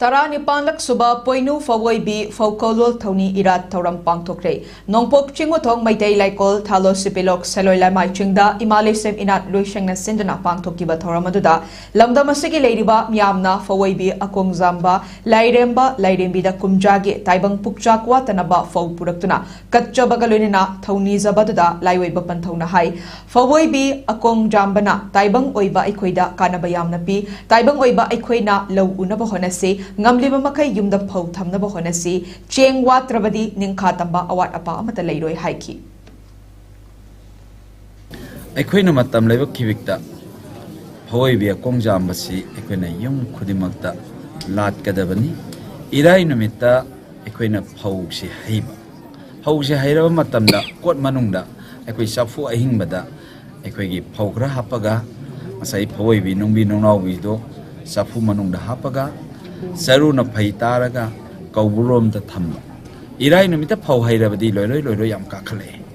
Nipanlak suba poinu woibi phoukoulol thouni erat thouram pangthokhre nongpok chingothong maitei laikol thalo sipilok seloila mai chingda imalesem inat loishengna sindana pangthokiba thouram aduda lamdam asigi leiriba myamna woibi akongjamba lairemba lairembida kumjage taibang pukcha kwatanaba phou puraktuna katchabaga loinina thouni zabaduda laiweiba panthona hai woibi akongjambana taibang oiba aikhoida kanaba yamna pi taibang oiba aikhoina lo unaba honase ngamliba makai yumda phou thamnaba honasi cheng watrabadi ningkha tamba awat apa amata leiroi haiki aikhoina matam leba kibikta phoi kongjam basi aikhoina yum khudimakta lat kadabani irai numita aikhoina phou si hairaba matamda kot manungda aikoi safu ahingbada aikhoigi phoukhra hapaga masai phoi nungbi nongnawi do safu manungda hapaga saruna phai taraga kauburom da thamma irai numita phou hairabadi loiroi yam ka khale